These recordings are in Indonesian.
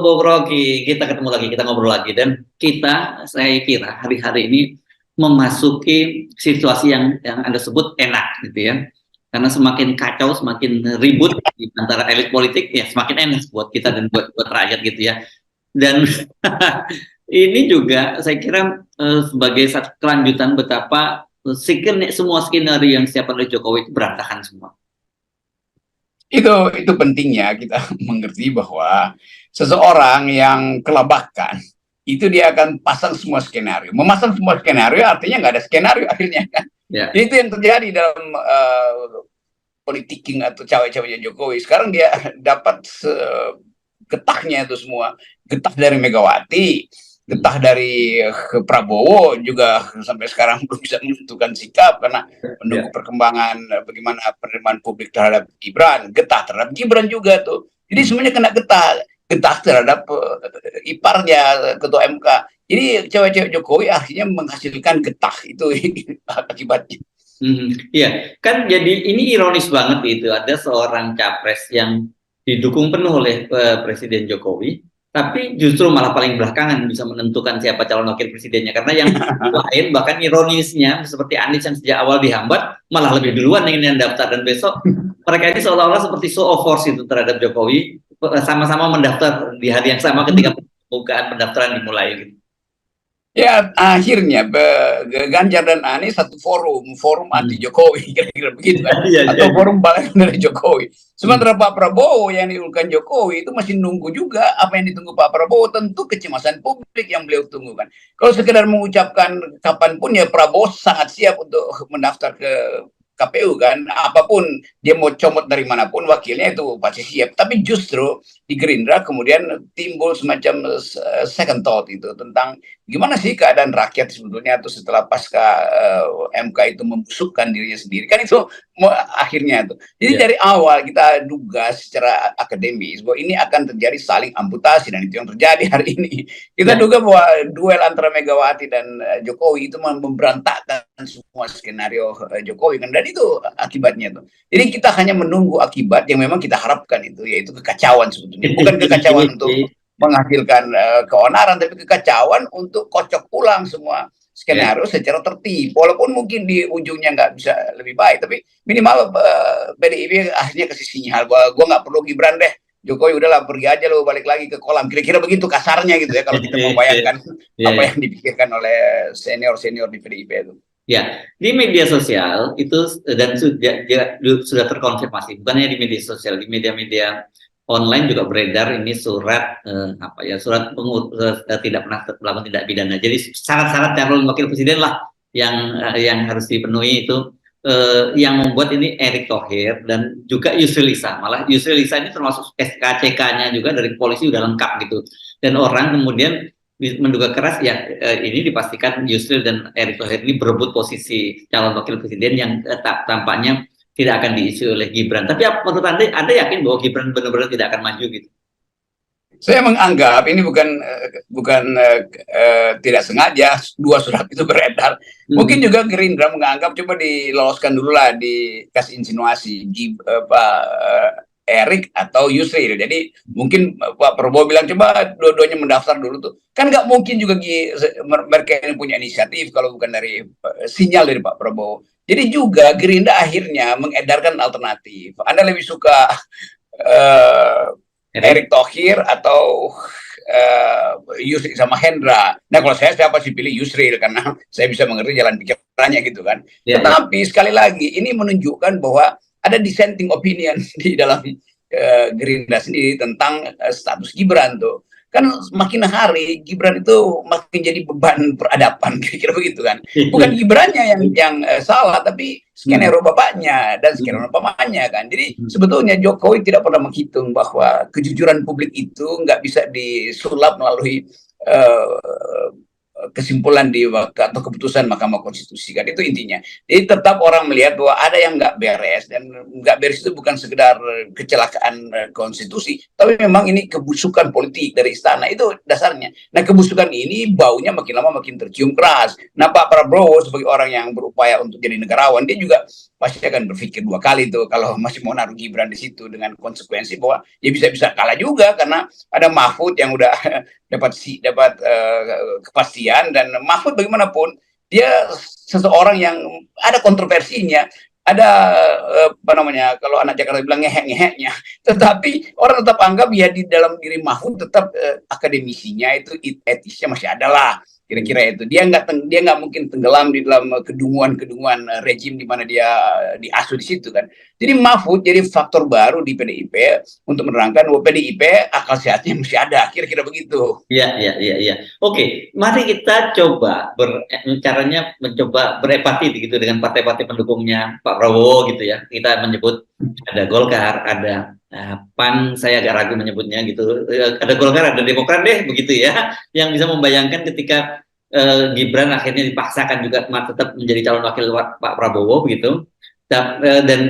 Bung Rocky, kita ketemu lagi, kita ngobrol lagi, dan saya kira hari-hari ini memasuki situasi yang Anda sebut enak, gitu ya. Karena semakin kacau, semakin ribut di antara elit politik, ya semakin enak buat kita dan buat rakyat, gitu ya. Dan ini juga saya kira sebagai satu kelanjutan betapa semua skenario yang disiapkan oleh Jokowi itu berantakan semua. Itu pentingnya kita mengerti bahwa seseorang yang kelabakan itu dia akan pasang semua skenario. Memasang semua skenario artinya nggak ada skenario akhirnya kan. Ya. Itu yang terjadi dalam politiking atau cawe-cawenya Jokowi. Sekarang dia dapat getahnya itu semua. Getah dari Megawati, getah dari Prabowo juga sampai sekarang belum bisa menentukan sikap karena menunggu perkembangan bagaimana penerimaan publik terhadap Gibran, getah terhadap Gibran juga tuh. Jadi semuanya kena getah terhadap iparnya ketua MK. Jadi cewek-cewek Jokowi akhirnya menghasilkan getah itu akibatnya. Iya, kan jadi ini ironis banget itu, ada seorang capres yang didukung penuh oleh Presiden Jokowi, tapi justru malah paling belakangan bisa menentukan siapa calon wakil presidennya, karena yang lain bahkan ironisnya seperti Anies yang sejak awal dihambat malah lebih duluan ingin daftar, dan besok mereka ini seolah-olah seperti show of force itu terhadap Jokowi, sama-sama mendaftar di hari yang sama ketika pembukaan pendaftaran dimulai gitu. Ya akhirnya Ganjar dan Anies satu forum anti Jokowi kira-kira begitu kan, atau forum balik dari Jokowi. Sementara Pak Prabowo yang diusulkan Jokowi itu masih nunggu juga apa yang ditunggu Pak Prabowo, tentu kecemasan publik yang beliau tunggu kan. Kalau sekedar mengucapkan kapanpun ya Prabowo sangat siap untuk mendaftar ke KPU kan, apapun dia mau comot dari manapun wakilnya itu pasti siap. Tapi justru di Gerindra kemudian timbul semacam second thought itu tentang gimana sih keadaan rakyat sebetulnya tuh setelah pasca MK itu membusukkan dirinya sendiri kan, itu akhirnya tuh. Jadi dari awal kita duga secara akademis bahwa ini akan terjadi saling amputasi, dan itu yang terjadi hari ini. Kita duga bahwa duel antara Megawati dan Jokowi itu memberantakkan semua skenario Jokowi kan, dan itu akibatnya tuh. Jadi kita hanya menunggu akibat yang memang kita harapkan itu, yaitu kekacauan sebetulnya, bukan kekacauan untuk menghasilkan keonaran, tapi kekacauan untuk kocok ulang semua skenario secara tertib. Walaupun mungkin di ujungnya nggak bisa lebih baik, tapi minimal PDIP akhirnya kasih sinyal bahwa gue nggak perlu Gibran deh, Jokowi udahlah pergi aja lo, balik lagi ke kolam. Kira-kira begitu kasarnya gitu ya, kalau kita membayangkan apa yang dipikirkan oleh senior-senior di PDIP itu. Ya, di media sosial itu dan sudah terkonfirmasi, bukan hanya di media sosial, di media-media online juga beredar ini surat surat tidak pernah melakukan tindak pidana. Jadi syarat-syarat calon wakil presiden lah yang harus dipenuhi itu, yang membuat ini Erick Thohir dan juga Yusril Iza. Malah Yusril Iza ini termasuk SKCK-nya juga dari polisi udah lengkap gitu. Dan orang kemudian menduga keras ya, ini dipastikan Yusril dan Erick Thohir ini berebut posisi calon wakil presiden yang tampaknya tidak akan diisi oleh Gibran. Tapi menurut Anda yakin bahwa Gibran benar-benar tidak akan maju gitu? Saya menganggap ini bukan tidak sengaja dua surat itu beredar. Mungkin juga Gerindra menganggap coba diloloskan dulu lah, dikasih insinuasi Pak Erick atau Yusril. Jadi mungkin Pak Prabowo bilang coba dua-duanya mendaftar dulu tuh. Kan nggak mungkin juga mereka yang punya inisiatif kalau bukan dari sinyal dari Pak Prabowo. Jadi juga Gerindra akhirnya mengedarkan alternatif. Anda lebih suka Erick Thohir atau Yusril sama Hendra. Nah kalau saya pasti pilih Yusril karena saya bisa mengerti jalan pikirannya gitu kan. Tetapi sekali lagi ini menunjukkan bahwa ada dissenting opinion di dalam Gerindra sendiri tentang status Gibran tuh. Kan makin hari Gibran itu makin jadi beban peradaban, kira-kira begitu kan. Bukan Gibrannya yang salah, tapi skenario bapaknya dan skenario pamannya kan. Jadi sebetulnya Jokowi tidak pernah menghitung bahwa kejujuran publik itu nggak bisa disulap melalui kesimpulan atau keputusan Mahkamah Konstitusi kan, itu intinya. Jadi tetap orang melihat bahwa ada yang nggak beres, dan nggak beres itu bukan sekedar kecelakaan konstitusi, tapi memang ini kebusukan politik dari istana, itu dasarnya. Nah, kebusukan ini baunya makin lama makin tercium keras. Nah, Pak Prabowo sebagai orang yang berupaya untuk jadi negarawan, dia juga pasti akan berpikir dua kali tuh kalau masih mau naruh Gibran di situ, dengan konsekuensi bahwa ya bisa-bisa kalah juga karena ada Mahfud yang udah dapat kepastian. Dan Mahfud bagaimanapun dia seseorang yang ada kontroversinya, ada apa namanya, kalau anak Jakarta bilang ngehek-ngeheknya, tetapi orang tetap anggap ya di dalam diri Mahfud tetap akademisinya itu, etisnya masih ada lah, kira-kira itu. Dia nggak mungkin tenggelam di dalam kedunguan rejim di mana dia diasuh di situ kan. Jadi Mahfud jadi faktor baru di PDIP untuk menerangkan bahwa PDIP akal sehatnya masih ada, kira-kira begitu. Iya, iya, iya, iya. Oke, mari kita coba caranya mencoba berempati gitu dengan partai-partai pendukungnya Pak Prabowo gitu ya. Kita menyebut ada Golkar, ada PAN, saya agak ragu menyebutnya gitu. Ada Golkar, ada Demokrat deh begitu ya. Yang bisa membayangkan ketika Gibran akhirnya dipaksakan juga tetap menjadi calon wakil Pak Prabowo begitu. Dan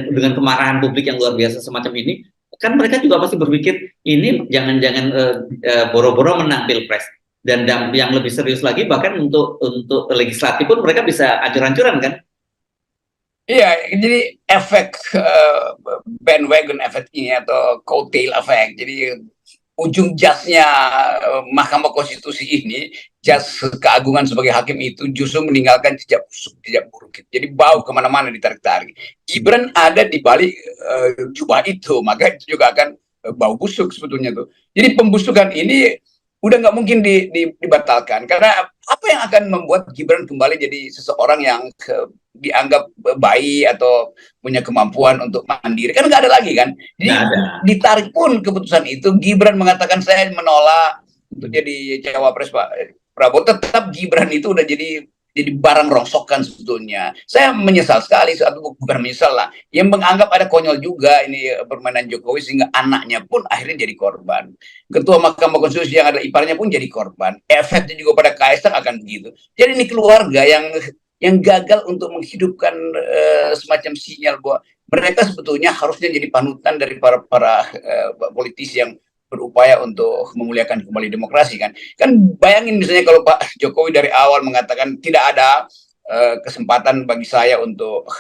dengan kemarahan publik yang luar biasa semacam ini, kan mereka juga pasti berpikir ini jangan-jangan boro-boro menang pilpres, dan yang lebih serius lagi bahkan untuk legislatif pun mereka bisa ancur-ancuran kan. Iya, jadi efek bandwagon effect ini atau coattail effect. Jadi ujung jasnya Mahkamah Konstitusi ini, jas keagungan sebagai hakim itu justru meninggalkan jejak busuk, jejak buruk. Jadi bau kemana-mana ditarik-tarik. Gibran ada di balik jubah itu, maka itu juga akan bau busuk sebetulnya tuh. Jadi pembusukan ini udah nggak mungkin dibatalkan, karena apa yang akan membuat Gibran kembali jadi seseorang yang dianggap baik atau punya kemampuan untuk mandiri, kan nggak ada lagi kan. Jadi ditarik pun keputusan itu, Gibran mengatakan saya menolak untuk jadi cawapres Pak Prabowo, tetap Gibran itu udah jadi barang rongsokan sebetulnya. Saya menyesal sekali, atau bukan menyesal lah, yang menganggap ada konyol juga ini permainan Jokowi, sehingga anaknya pun akhirnya jadi korban. Ketua Mahkamah Konstitusi yang ada iparnya pun jadi korban. Efeknya juga pada Kaisang akan begitu. Jadi ini keluarga yang gagal untuk menghidupkan semacam sinyal bahwa mereka sebetulnya harusnya jadi panutan dari para politisi yang berupaya untuk memuliakan kembali demokrasi kan. Kan bayangin misalnya kalau Pak Jokowi dari awal mengatakan tidak ada kesempatan bagi saya untuk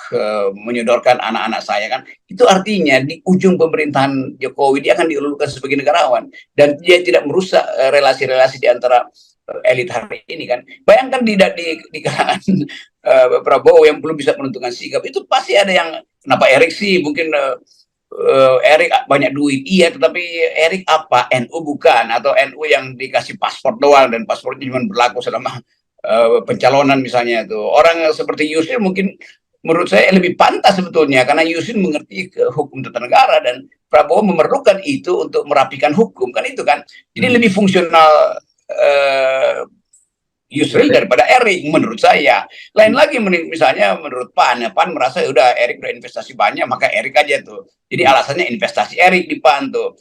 menyodorkan anak-anak saya kan, itu artinya di ujung pemerintahan Jokowi dia akan dilulukan sebagai negarawan, dan dia tidak merusak relasi-relasi di antara elit hari ini kan. Bayangkan di kalangan Prabowo yang belum bisa menentukan sikap, itu pasti ada yang, kenapa Erik sih, mungkin Erik banyak duit, iya, tetapi Erik apa? NU bukan, atau NU yang dikasih paspor doang, dan paspornya cuma berlaku selama pencalonan misalnya itu. Orang seperti Yusril mungkin menurut saya lebih pantas sebetulnya, karena Yusril mengerti hukum tata negara, dan Prabowo memerlukan itu untuk merapikan hukum kan, itu kan. Jadi lebih fungsional Yusril daripada Erik menurut saya. Lain lagi misalnya menurut PAN, ya PAN merasa udah Erik udah investasi banyak, maka Erik aja tuh. Jadi alasannya investasi Erik di PAN tuh.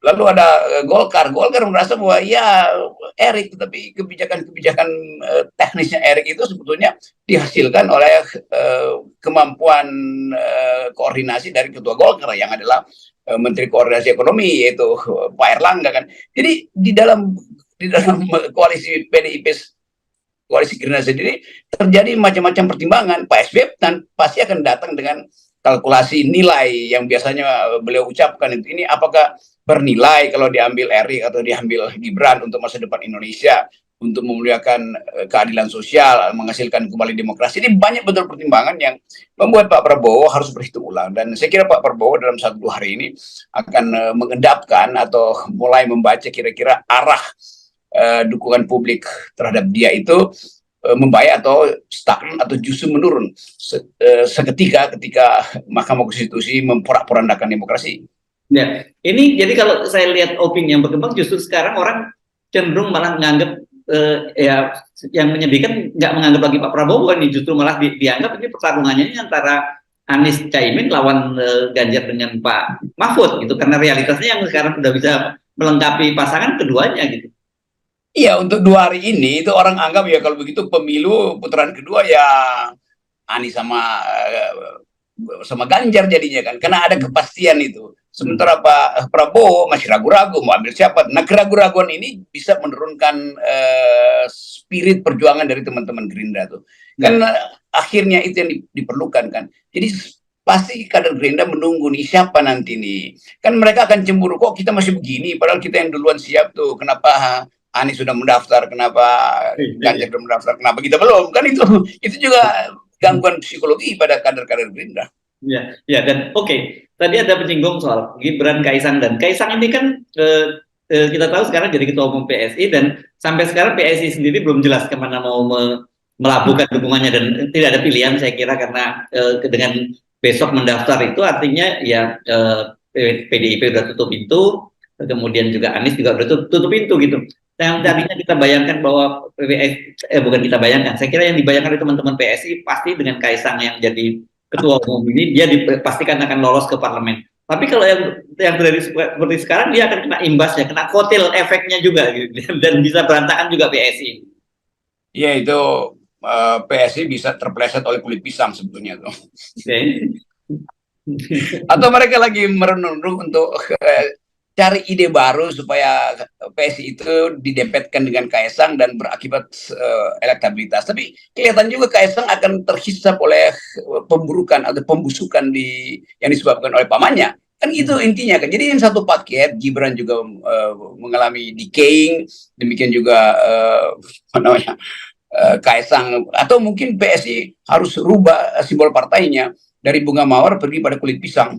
Lalu ada Golkar merasa bahwa ya Erik, tapi kebijakan-kebijakan teknisnya Erik itu sebetulnya dihasilkan oleh kemampuan koordinasi dari ketua Golkar yang adalah Menteri Koordinasi Ekonomi, yaitu Pak Erlangga kan. Jadi di dalam koalisi PDIP, koalisi Gerindra sendiri terjadi macam-macam pertimbangan. Pak SBY pasti akan datang dengan kalkulasi nilai yang biasanya beliau ucapkan itu. Ini apakah bernilai kalau diambil Erik atau diambil Gibran untuk masa depan Indonesia, untuk memuliakan keadilan sosial, menghasilkan kembali demokrasi. Ini banyak betul pertimbangan yang membuat Pak Prabowo harus berhitung ulang. Dan saya kira Pak Prabowo dalam 1-2 hari ini akan mengendapkan atau mulai membaca kira-kira arah dukungan publik terhadap dia itu membaik atau stagnan atau justru menurun seketika ketika Mahkamah Konstitusi memporak-porandakan demokrasi. Ya, ini jadi kalau saya lihat opini yang berkembang, justru sekarang orang cenderung malah menganggap ya, yang menyedihkan, nggak menganggap lagi Pak Prabowo ini, justru malah dianggap ini pertarungannya ini antara Anies Caimin lawan Ganjar dengan Pak Mahfud gitu, karena realitasnya yang sekarang sudah bisa melengkapi pasangan keduanya gitu. Iya, untuk 2 hari ini itu orang anggap ya kalau begitu pemilu putaran kedua ya Anies sama Ganjar jadinya kan, karena ada kepastian itu. Sementara Pak Prabowo masih ragu-ragu mau ambil siapa. Nah, keraguan-raguan ini bisa menurunkan spirit perjuangan dari teman-teman Gerindra tuh. Kan akhirnya itu yang diperlukan kan. Jadi pasti kader Gerindra menunggu nih siapa nanti nih. Kan mereka akan cemburu, kok kita masih begini padahal kita yang duluan siap tuh. Kenapa Anies sudah mendaftar, kenapa Ganjar sudah mendaftar, kenapa kita belum? Kan itu juga gangguan psikologi pada kader-kader Gerindra. Ya, ya dan oke. Tadi ada penyinggung soal Gibran, Kaisang dan Kaisang ini kan kita tahu sekarang jadi ketua umum PSI dan sampai sekarang PSI sendiri belum jelas kemana mau melabuhkan dukungannya dan tidak ada pilihan saya kira karena dengan besok mendaftar itu artinya ya PDIP udah tutup pintu, kemudian juga Anies juga udah tutup pintu gitu. Yang tadinya kita bayangkan bahwa bukan kita bayangkan, saya kira yang dibayangkan oleh teman-teman PSI pasti dengan Kaisang yang jadi ketua umum ini dia dipastikan akan lolos ke parlemen. Tapi kalau yang terjadi seperti sekarang dia akan kena imbasnya, kena kotil efeknya juga gitu, dan bisa berantakan juga PSI. Ya itu PSI bisa terpleset oleh kulit pisang sebetulnya tuh. Okay. Atau mereka lagi merenung untuk cari ide baru supaya PSI itu didempetkan dengan Kaisang dan berakibat elektabilitas. Tapi kelihatan juga Kaisang akan terhisap oleh pemburukan atau pembusukan yang disebabkan oleh pamannya. Kan itu intinya kan. Jadi yang satu paket, Gibran juga mengalami decaying, demikian juga Kaisang, atau mungkin PSI harus rubah simbol partainya dari bunga mawar pergi pada kulit pisang.